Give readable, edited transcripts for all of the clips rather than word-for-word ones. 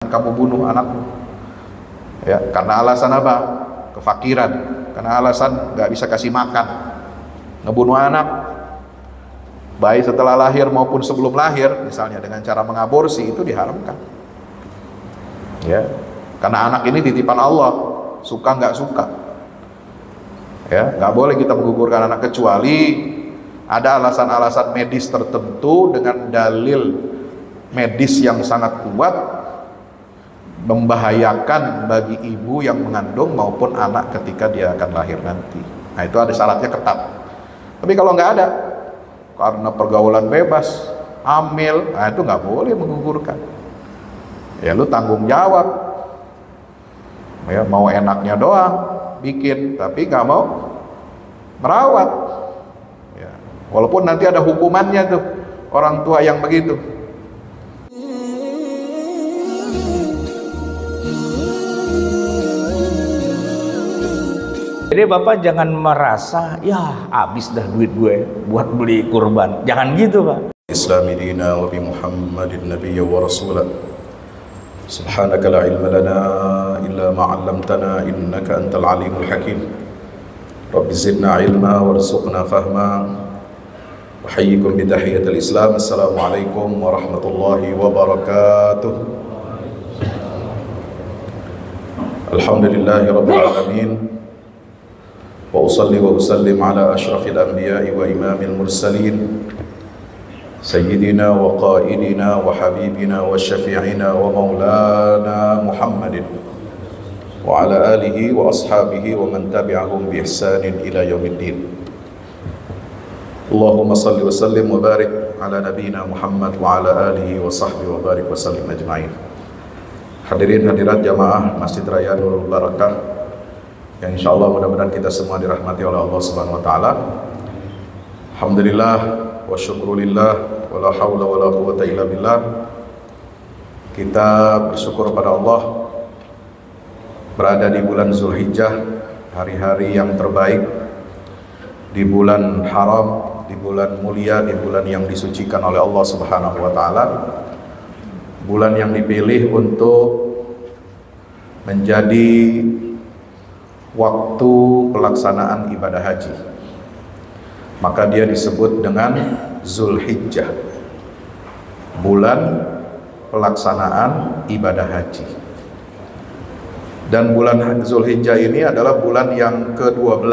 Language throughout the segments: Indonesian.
kamu bunuh anakmu. Ya, karena alasan apa? Kefakiran, karena alasan nggak bisa kasih makan, ngebunuh anak, baik setelah lahir maupun sebelum lahir, misalnya dengan cara mengaborsi, itu diharamkan. Ya, karena anak ini titipan Allah, suka nggak suka. Ya, nggak boleh kita menggugurkan anak kecuali ada alasan-alasan medis tertentu dengan dalil medis yang sangat kuat, membahayakan bagi ibu yang mengandung maupun anak ketika dia akan lahir nanti. Nah, itu ada syaratnya ketat. Tapi kalau nggak ada, karena pergaulan bebas, hamil, nah itu nggak boleh menggugurkan. Ya lu tanggung jawab. Ya, mau enaknya doang bikin, tapi nggak mau merawat. Ya, walaupun nanti ada hukumannya tuh orang tua yang begitu. Jadi Bapak jangan merasa, ya habis dah duit gue buat beli kurban. Jangan gitu Pak. Islami dina wa bi Muhammadin nabiyya wa rasulah. Subhanaka la ilma lana illa ma 'allamtana innaka antal alimul hakim. Rabbi zidna ilma warzuqna fahma. Uhayyikum bi tahiyyatil Islam. Assalamualaikum warahmatullahi wabarakatuh. Alhamdulillahi rabbil alamin. Wa usalli wa usallim ala ashrafil anbiya'i wa imamil mursalin sayyidina wa qaidina wa habibina wa syafi'ina wa maulana Muhammadin wa ala alihi wa ashabihi wa man tabi'ahum bi ihsanin ila yaumiddin. Allahumma salli wa sallim wa barik ala nabiyyina Muhammad wa ala alihi wa sahbihi wa barik wa sallim ajma'in. Hadirin hadirat jamaah Masjid Raya Nurul Barakah yang insyaallah mudah-mudahan kita semua dirahmati oleh Allah Subhanahu wa taala. Alhamdulillah wa syukrulillah wa la haula wa la quwwata illa billah. Kita bersyukur pada Allah berada di bulan Zulhijjah, hari-hari yang terbaik, di bulan haram, di bulan mulia, di bulan yang disucikan oleh Allah Subhanahu wa taala. Bulan yang dipilih untuk menjadi waktu pelaksanaan ibadah haji, maka dia disebut dengan Zulhijjah, bulan pelaksanaan ibadah haji. Dan bulan Zulhijjah ini adalah bulan yang ke-12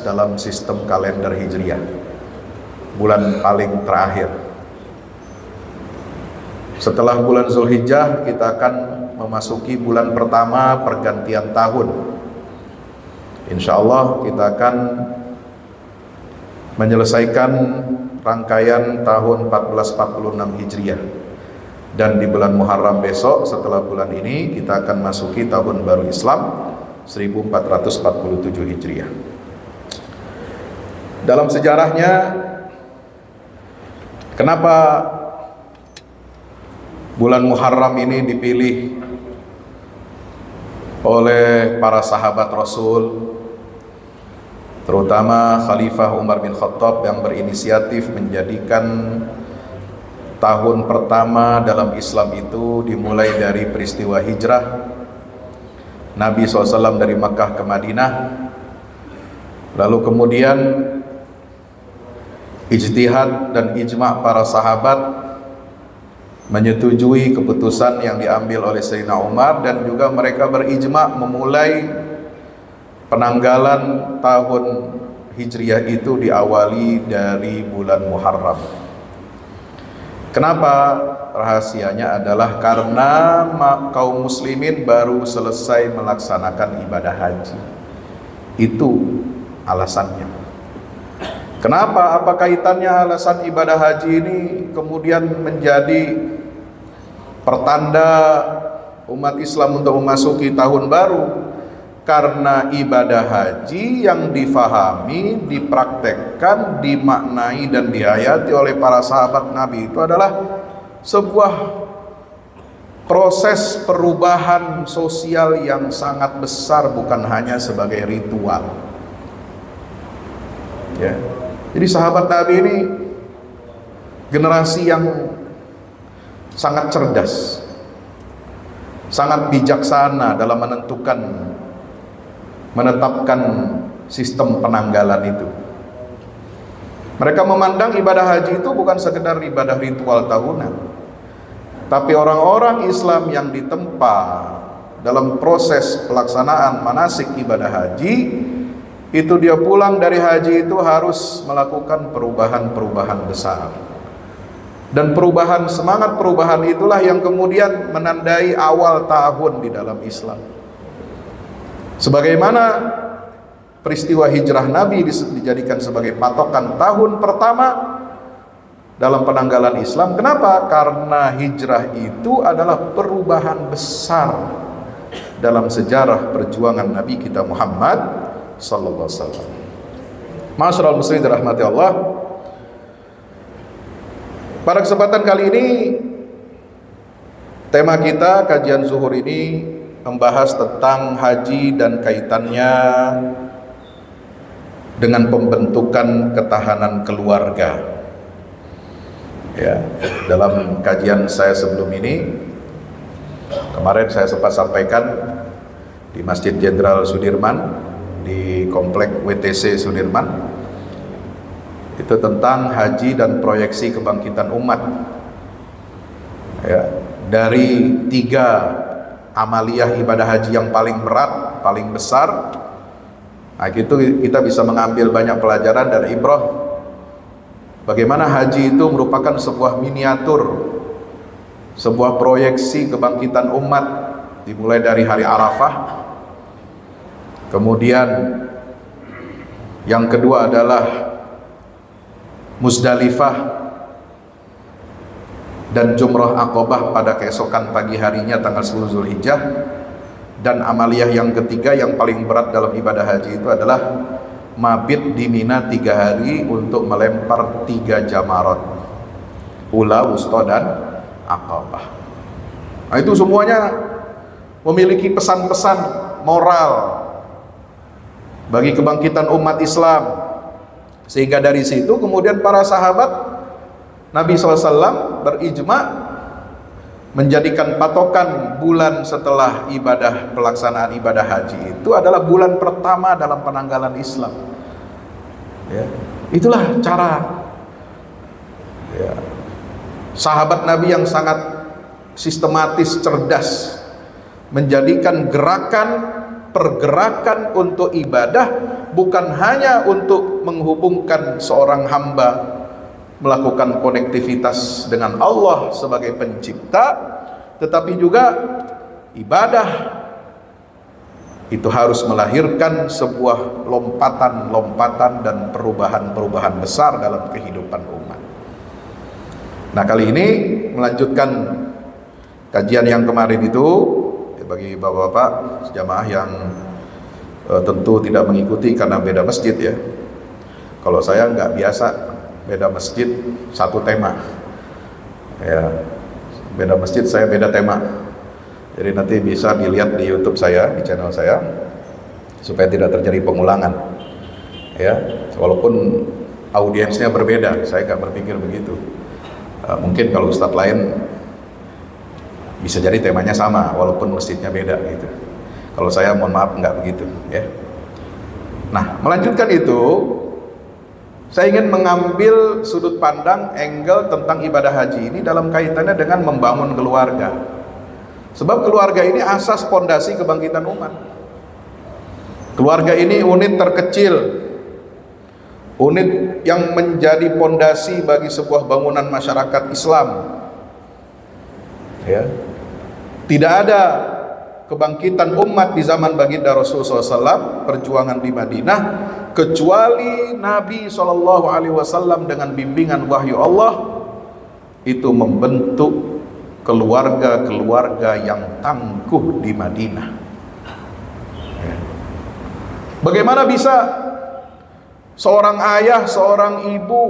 dalam sistem kalender Hijriah, bulan paling terakhir. Setelah bulan Zulhijjah kita akan memasuki bulan pertama pergantian tahun. Insya Allah kita akan menyelesaikan rangkaian tahun 1446 Hijriah. Dan di bulan Muharram besok, setelah bulan ini, kita akan masuki tahun baru Islam 1447 Hijriah. Dalam sejarahnya, kenapa bulan Muharram ini dipilih oleh para sahabat Rasul, terutama Khalifah Umar bin Khattab yang berinisiatif menjadikan tahun pertama dalam Islam itu dimulai dari peristiwa hijrah Nabi SAW dari Makkah ke Madinah, lalu kemudian ijtihad dan ijma' para sahabat menyetujui keputusan yang diambil oleh Sayyidina Umar, dan juga mereka berijma' memulai penanggalan tahun Hijriah itu diawali dari bulan Muharram. Kenapa? Rahasianya adalah karena kaum muslimin baru selesai melaksanakan ibadah haji. Itu alasannya. Kenapa? Apa kaitannya alasan ibadah haji ini kemudian menjadi pertanda umat Islam untuk memasuki tahun baru? Karena ibadah haji yang difahami, dipraktekkan, dimaknai dan dihayati oleh para sahabat Nabi itu adalah sebuah proses perubahan sosial yang sangat besar, bukan hanya sebagai ritual. Ya. Jadi sahabat Nabi ini generasi yang sangat cerdas. sangat bijaksana dalam menetapkan sistem penanggalan itu. Mereka memandang ibadah haji itu bukan sekedar ibadah ritual tahunan, tapi orang-orang Islam yang ditempa dalam proses pelaksanaan manasik ibadah haji itu, dia pulang dari haji itu harus melakukan perubahan-perubahan besar. Dan semangat perubahan itulah yang kemudian menandai awal tahun di dalam Islam. Sebagaimana peristiwa hijrah Nabi dijadikan sebagai patokan tahun pertama dalam penanggalan Islam. Kenapa? Karena hijrah itu adalah perubahan besar dalam sejarah perjuangan Nabi kita Muhammad sallallahu alaihi wasallam. Ma'asyiral muslimin dirahmati Allah. Pada kesempatan kali ini, tema kita kajian zuhur ini membahas tentang haji dan kaitannya dengan pembentukan ketahanan keluarga. Ya, dalam kajian saya sebelum ini, kemarin saya sempat sampaikan di Masjid Jenderal Sudirman, di komplek WTC Sudirman, itu tentang haji dan proyeksi kebangkitan umat. Ya, dari 3 amaliyah ibadah haji yang paling berat, paling besar, nah itu kita bisa mengambil banyak pelajaran dan ibrah. Bagaimana haji itu merupakan sebuah miniatur, sebuah proyeksi kebangkitan umat, dimulai dari hari Arafah. Kemudian yang kedua adalah Musdalifah dan Jumrah Aqobah pada keesokan pagi harinya tanggal 10 Zulhijjah. Dan amaliyah yang ketiga yang paling berat dalam ibadah haji itu adalah mabit di Mina 3 hari untuk melempar 3 jamarat, Ula, Wusta, dan Aqobah. Nah, itu semuanya memiliki pesan-pesan moral bagi kebangkitan umat Islam. Sehingga dari situ kemudian para sahabat Nabi SAW berijma menjadikan patokan bulan setelah pelaksanaan ibadah haji itu adalah bulan pertama dalam penanggalan Islam. Ya, itulah cara sahabat Nabi yang sangat sistematis, cerdas, menjadikan pergerakan untuk ibadah bukan hanya untuk menghubungkan seorang hamba melakukan konektivitas dengan Allah sebagai pencipta, tetapi juga ibadah itu harus melahirkan sebuah lompatan-lompatan dan perubahan-perubahan besar dalam kehidupan umat. Nah, kali ini melanjutkan kajian yang kemarin itu, bagi bapak-bapak jamaah yang tentu tidak mengikuti karena beda masjid ya. Kalau saya nggak biasa beda masjid satu tema ya, beda masjid saya beda tema. Jadi nanti bisa dilihat di YouTube saya, di channel saya, supaya tidak terjadi pengulangan ya. Walaupun audiensnya berbeda, saya nggak berpikir begitu. Mungkin kalau ustadz lain bisa jadi temanya sama walaupun masjidnya beda gitu. Kalau saya mohon maaf nggak begitu ya. Nah, melanjutkan itu, saya ingin mengambil sudut pandang angle tentang ibadah haji ini dalam kaitannya dengan membangun keluarga. Sebab keluarga ini asas pondasi kebangkitan umat. Keluarga ini unit terkecil, unit yang menjadi pondasi bagi sebuah bangunan masyarakat Islam ya. Tidak ada kebangkitan umat di zaman baginda Rasulullah SAW, perjuangan di Madinah, kecuali Nabi SAW dengan bimbingan wahyu Allah itu membentuk keluarga-keluarga yang tangguh di Madinah. Bagaimana bisa seorang ayah, seorang ibu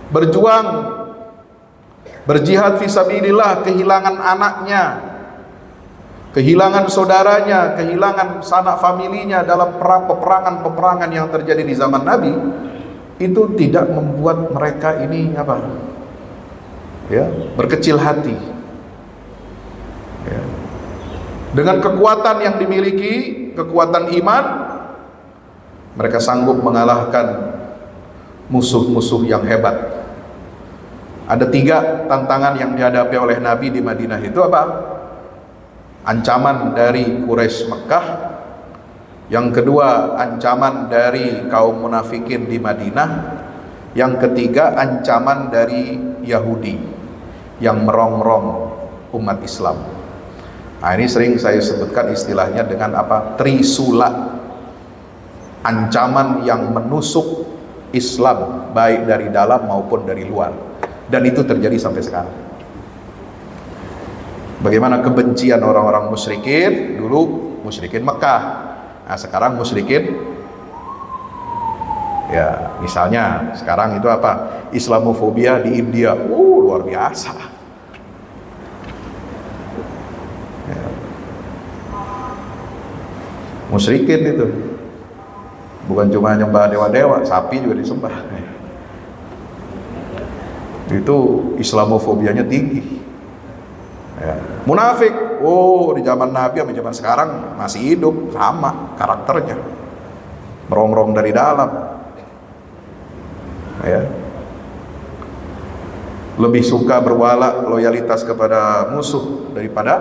berjuang, berjihad fisabilillah, kehilangan anaknya, kehilangan saudaranya, kehilangan sanak familinya dalam peperangan yang terjadi di zaman Nabi, itu tidak membuat mereka ini berkecil hati. Dengan kekuatan yang dimiliki, kekuatan iman, mereka sanggup mengalahkan musuh-musuh yang hebat. Ada 3 tantangan yang dihadapi oleh Nabi di Madinah itu apa? Ancaman dari Quraisy Mekah. Yang kedua, ancaman dari kaum munafikin di Madinah. Yang ketiga, ancaman dari Yahudi yang merongrong umat Islam. Nah, ini sering saya sebutkan istilahnya dengan apa? Trisula. Ancaman yang menusuk Islam baik dari dalam maupun dari luar. Dan itu terjadi sampai sekarang. Bagaimana kebencian orang-orang musyrikin dulu, musyrikin Mekah. Nah, sekarang musyrikin, ya misalnya sekarang itu apa? Islamofobia di India. Luar biasa. Musyrikin itu bukan cuma nyembah dewa-dewa, sapi juga disembah. Itu Islamofobianya tinggi. Ya. Munafik, di zaman Nabi sama zaman sekarang masih hidup, sama karakternya, merongrong dari dalam. Ya. Lebih suka berwala loyalitas kepada musuh daripada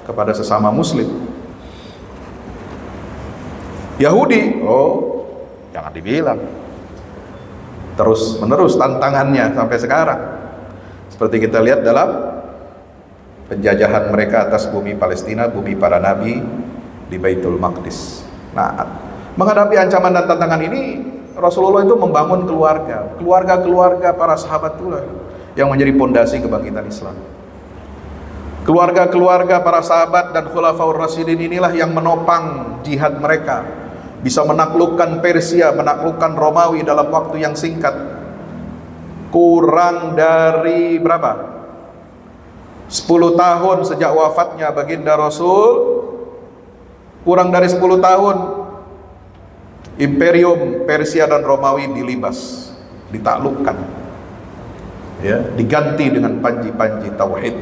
kepada sesama muslim. Yahudi, jangan dibilang. Terus menerus tantangannya sampai sekarang. Seperti kita lihat dalam penjajahan mereka atas bumi Palestina, bumi para nabi di Baitul Maqdis. Nah, menghadapi ancaman dan tantangan ini, Rasulullah itu membangun keluarga para sahabat itulah yang menjadi pondasi kebangkitan Islam. Keluarga para sahabat dan Khulafaur Rasyidin inilah yang menopang jihad mereka, bisa menaklukkan Persia, menaklukkan Romawi dalam waktu yang singkat. Kurang dari berapa? 10 tahun sejak wafatnya baginda Rasul, kurang dari 10 tahun imperium Persia dan Romawi dilibas, ditaklukkan, ya, diganti dengan panji-panji tauhid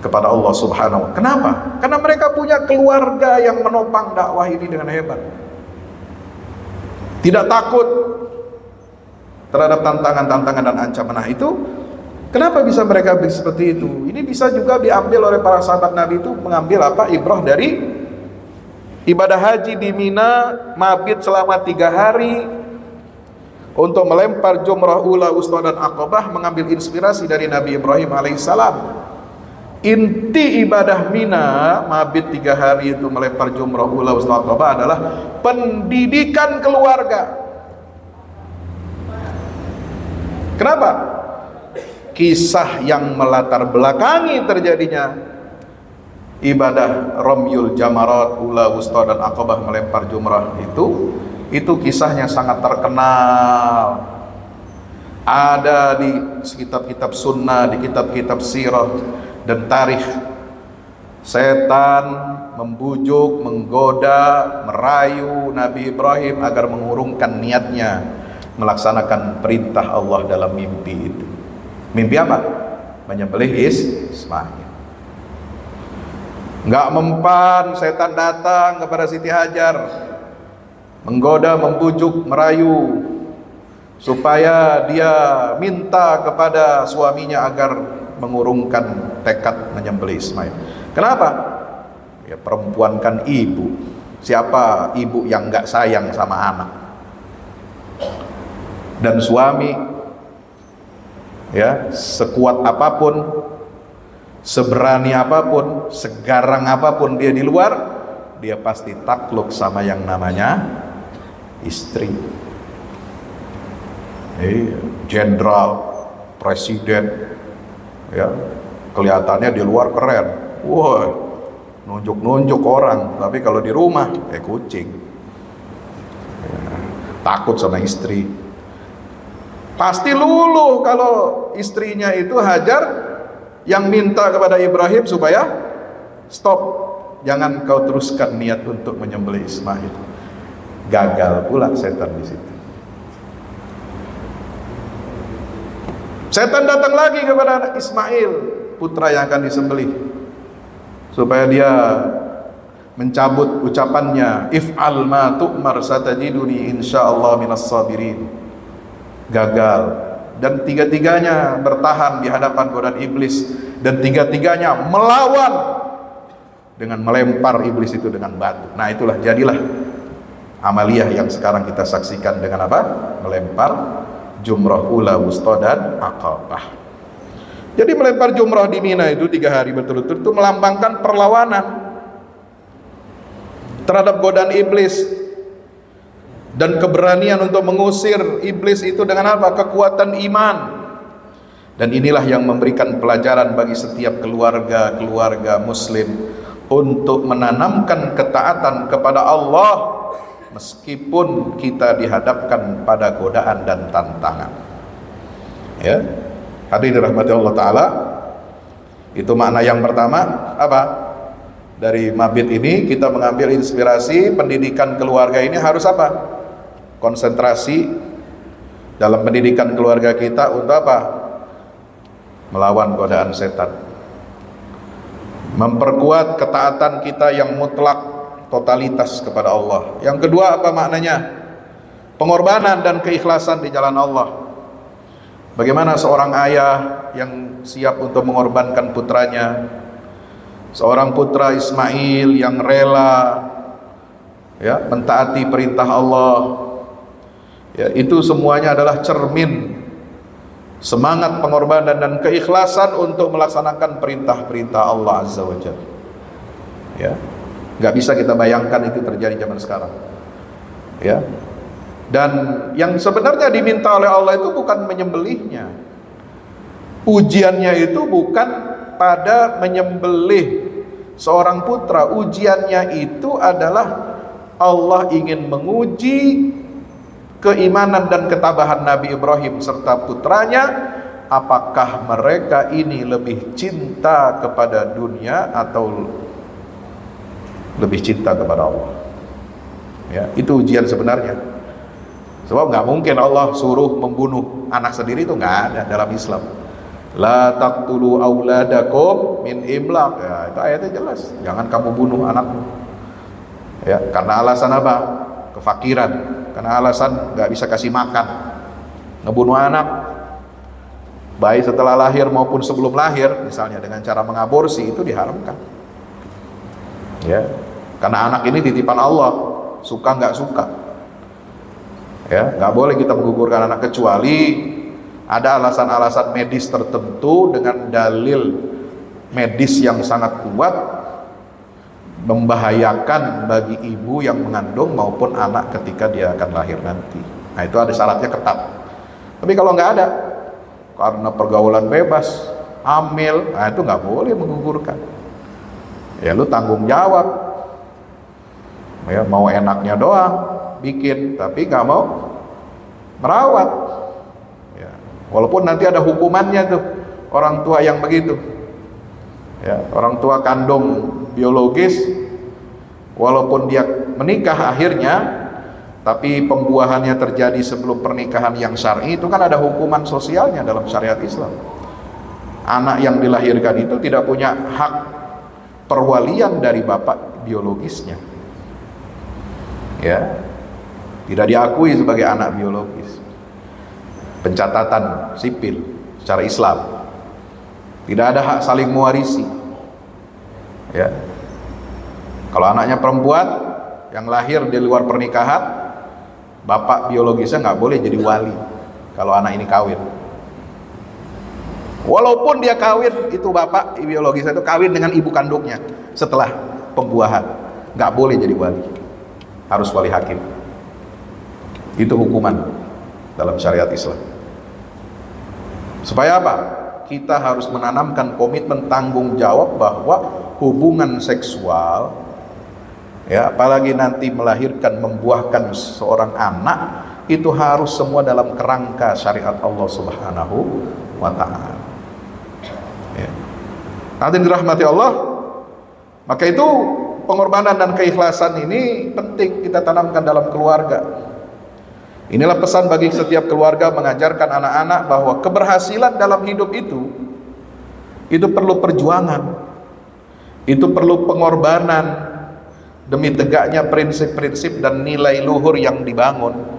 kepada Allah Subhanahu wa Ta'ala. Kenapa? Karena mereka punya keluarga yang menopang dakwah ini dengan hebat. Tidak takut terhadap tantangan-tantangan dan ancaman. Nah, itu kenapa bisa mereka seperti itu? Ini bisa juga diambil oleh para sahabat Nabi itu, mengambil apa? Ibrah dari ibadah haji di Mina, mabit selama 3 hari untuk melempar jumrah ula, wusta dan aqabah, mengambil inspirasi dari Nabi Ibrahim alaihissalam. Inti ibadah Mina, mabit 3 hari itu melempar jumrah ula, wusta, aqabah adalah pendidikan keluarga. Kenapa? Kisah yang melatar belakangi terjadinya ibadah Ramyul Jamarat, ula, wusta dan aqabah, melempar jumrah itu kisahnya sangat terkenal. Ada di kitab-kitab sunnah, di kitab-kitab sirah dan tarikh. Setan membujuk, menggoda, merayu Nabi Ibrahim agar mengurungkan niatnya melaksanakan perintah Allah dalam mimpi itu. Mimpi apa? Menyembelih Ismail. Nggak mempan, setan datang kepada Siti Hajar, menggoda, membujuk, merayu supaya dia minta kepada suaminya agar mengurungkan tekad menyembelih Ismail. Kenapa? Ya, perempuan kan ibu. Siapa ibu yang nggak sayang sama anak? Dan suami, ya, sekuat apapun, seberani apapun, segarang apapun dia di luar, dia pasti takluk sama yang namanya istri. Jenderal, presiden, ya, kelihatannya di luar keren, wah, nunjuk-nunjuk orang, tapi kalau di rumah kucing, ya, takut sama istri. Pasti luluh kalau istrinya itu Hajar yang minta kepada Ibrahim supaya stop, jangan kau teruskan niat untuk menyembelih Ismail. Gagal pula setan di situ. Setan datang lagi kepada Ismail, putra yang akan disembelih, supaya dia mencabut ucapannya if'al ma tu'mar satajiduni insyaallah minas sabirin. Gagal. Dan tiga-tiganya bertahan di hadapan godaan iblis, dan tiga-tiganya melawan dengan melempar iblis itu dengan batu. Nah, itulah jadilah amaliyah yang sekarang kita saksikan dengan apa? Melempar jumrah ula, wusta, dan aqabah. Jadi melempar jumrah di Mina itu 3 hari berturut-turut itu melambangkan perlawanan terhadap godaan iblis, dan keberanian untuk mengusir iblis itu dengan apa? Kekuatan iman. Dan inilah yang memberikan pelajaran bagi setiap keluarga muslim untuk menanamkan ketaatan kepada Allah meskipun kita dihadapkan pada godaan dan tantangan. Ya, hadirin dirahmati Allah Ta'ala, itu makna yang pertama. Apa? Dari mabit ini kita mengambil inspirasi pendidikan keluarga ini harus apa? Konsentrasi dalam pendidikan keluarga kita untuk apa? Melawan godaan setan, memperkuat ketaatan kita yang mutlak, totalitas kepada Allah. Yang kedua apa maknanya? Pengorbanan dan keikhlasan di jalan Allah. Bagaimana seorang ayah yang siap untuk mengorbankan putranya, seorang putra Ismail yang rela ya mentaati perintah Allah. Ya, itu semuanya adalah cermin semangat pengorbanan dan keikhlasan untuk melaksanakan perintah-perintah Allah Azza wa Jalla. Ya, nggak bisa kita bayangkan itu terjadi zaman sekarang. Ya, dan yang sebenarnya diminta oleh Allah itu bukan menyembelihnya. Ujiannya itu bukan pada menyembelih seorang putra. Ujiannya itu adalah Allah ingin menguji keimanan dan ketabahan Nabi Ibrahim serta putranya. Apakah mereka ini lebih cinta kepada dunia atau lebih cinta kepada Allah? Ya, itu ujian sebenarnya. Sebab nggak mungkin Allah suruh membunuh anak sendiri, itu nggak ada dalam Islam. La taqtulu auladakum min imlaq. Ya, itu ayatnya jelas. Jangan kamu bunuh anakmu. Ya, karena alasan apa? Kefakiran. Karena alasan nggak bisa kasih makan. Ngebunuh anak baik setelah lahir maupun sebelum lahir, misalnya dengan cara mengaborsi, itu diharamkan. Ya, karena anak ini titipan Allah, suka nggak suka. Ya, nggak boleh kita menggugurkan anak kecuali ada alasan-alasan medis tertentu dengan dalil medis yang sangat kuat membahayakan bagi ibu yang mengandung maupun anak ketika dia akan lahir nanti. Nah, itu ada syaratnya ketat. Tapi kalau nggak ada, karena pergaulan bebas, hamil, nah itu nggak boleh menggugurkan. Ya, lu tanggung jawab. Ya, mau enaknya doang bikin, tapi nggak mau merawat. Ya, walaupun nanti ada hukumannya tuh orang tua yang begitu. Ya, orang tua kandung biologis, walaupun dia menikah akhirnya, tapi pembuahannya terjadi sebelum pernikahan yang syar'i, itu kan ada hukuman sosialnya dalam syariat Islam. Anak yang dilahirkan itu tidak punya hak perwalian dari bapak biologisnya. Ya, tidak diakui sebagai anak biologis. Pencatatan sipil secara Islam. Tidak ada hak saling mewarisi. Ya. Kalau anaknya perempuan yang lahir di luar pernikahan, bapak biologisnya nggak boleh jadi wali kalau anak ini kawin. Walaupun dia kawin, itu bapak biologisnya itu kawin dengan ibu kandungnya setelah pembuahan, nggak boleh jadi wali, harus wali hakim. Itu hukuman dalam syariat Islam. Supaya apa? Kita harus menanamkan komitmen tanggung jawab bahwa hubungan seksual, ya, apalagi nanti melahirkan, membuahkan seorang anak, itu harus semua dalam kerangka syariat Allah Subhanahu wa Ta'ala. Ya. Nanti dirahmati Allah, maka itu pengorbanan dan keikhlasan ini penting kita tanamkan dalam keluarga. Inilah pesan bagi setiap keluarga, mengajarkan anak-anak bahwa keberhasilan dalam hidup itu perlu perjuangan, itu perlu pengorbanan, demi tegaknya prinsip-prinsip dan nilai luhur yang dibangun,